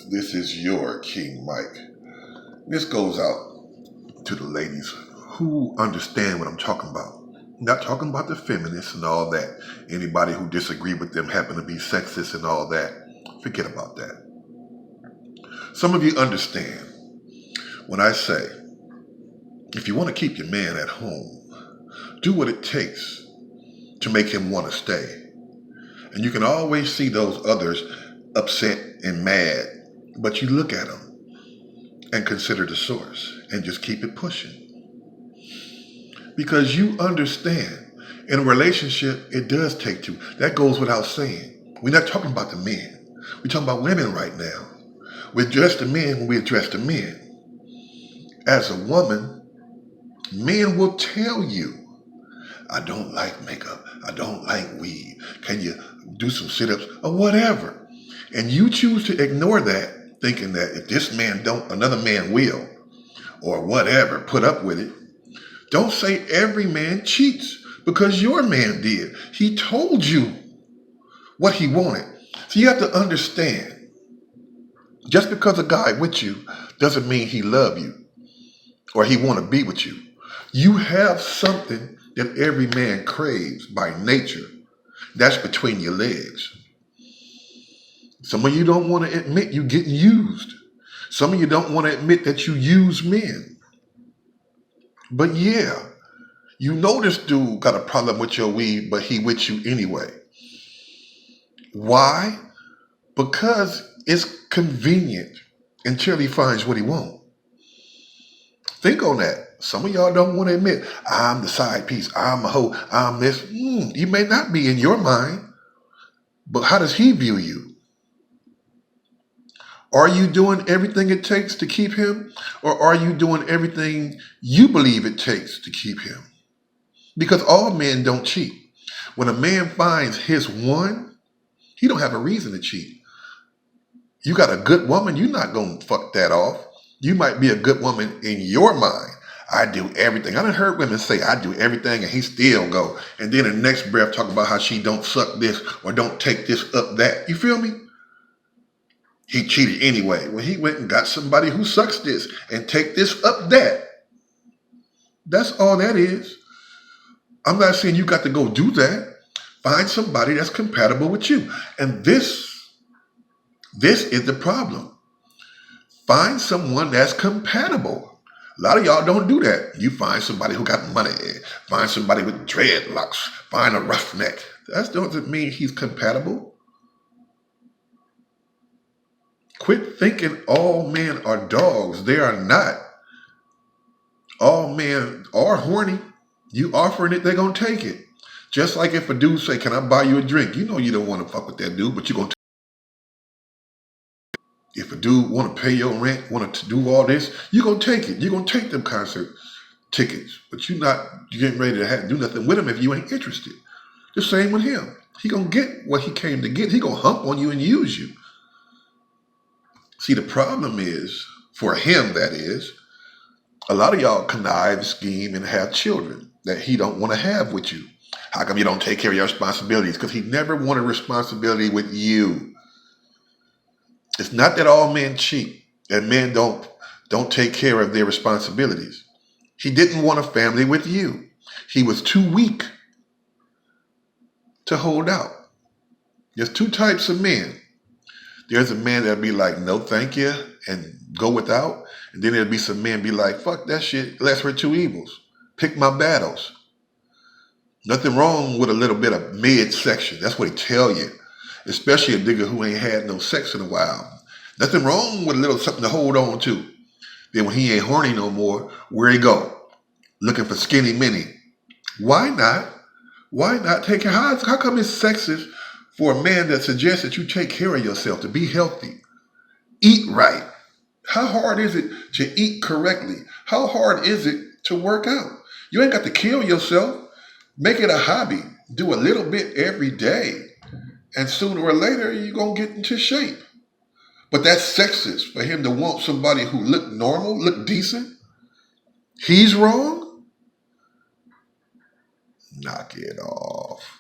This is your King Mike. This goes out to the ladies who understand what I'm talking about. I'm not talking about the feminists and all that. Anybody who disagree with them happen to be sexist and all that. Forget about that. Some of you understand when I say, if you want to keep your man at home, do what it takes to make him want to stay. And you can always see those others upset and mad, but you look at them and consider the source and just keep it pushing. Because you understand, in a relationship, it does take two. That goes without saying. We're not talking about the men. We're talking about women right now. We address the men when we address the men. As a woman, men will tell you, I don't like makeup. I don't like weed. Can you do some sit-ups or whatever? And you choose to ignore that, thinking that if this man don't, another man will, or whatever, put up with it. Don't say every man cheats, because your man did. He told you what he wanted. So you have to understand, just because a guy with you doesn't mean he love you or he want to be with you. You have something that every man craves by nature. That's between your legs. Some of you don't want to admit you getting used. Some of you don't want to admit that you use men. But yeah, you know this dude got a problem with your weed, but he with you anyway. Why? Because it's convenient until he finds what he wants. Think on that. Some of y'all don't want to admit, I'm the side piece, I'm a hoe, I'm this. You may not be in your mind, but how does he view you? Are you doing everything it takes to keep him? Or are you doing everything you believe it takes to keep him? Because all men don't cheat. When a man finds his one, he don't have a reason to cheat. You got a good woman, you're not going to fuck that off. You might be a good woman in your mind. I do everything. I done heard women say, I do everything, and he still go. And then in the next breath talk about how she don't suck this or don't take this up that. You feel me? He cheated anyway. When he went and got somebody who sucks this and take this up that. That's all that is. I'm not saying you got to go do that. Find somebody that's compatible with you. And this is the problem. Find someone that's compatible. A lot of y'all don't do that. You find somebody who got money. Find somebody with dreadlocks. Find a roughneck. That doesn't mean he's compatible. Quit thinking all men are dogs. They are not. All men are horny. You offering it, they're going to take it. Just like if a dude say, can I buy you a drink? You know you don't want to fuck with that dude, but you're going to. If a dude want to pay your rent, want to do all this, you're going to take it. You're going to take them concert tickets. But you're getting ready to do nothing with him if you ain't interested. The same with him. He going to get what he came to get. He going to hump on you and use you. See, the problem is, for him that is, a lot of y'all connive, scheme, and have children that he don't want to have with you. How come you don't take care of your responsibilities? Because he never wanted responsibility with you. It's not that all men cheat and men don't take care of their responsibilities. He didn't want a family with you. He was too weak to hold out. There's two types of men. There's a man that'll be like, no, thank you, and go without. And then there'll be some men be like, fuck that shit, lesser of two evils. Pick my battles. Nothing wrong with a little bit of midsection. That's what he tell you. Especially a nigga who ain't had no sex in a while. Nothing wrong with a little something to hold on to. Then when he ain't horny no more, where he go? Looking for skinny mini. Why not? Why not take care? How come it's sexist for a man that suggests that you take care of yourself, to be healthy? Eat right. How hard is it to eat correctly? How hard is it to work out? You ain't got to kill yourself. Make it a hobby. Do a little bit every day. And sooner or later, you're going to get into shape. But that's sexist for him to want somebody who look normal, look decent. He's wrong? Knock it off.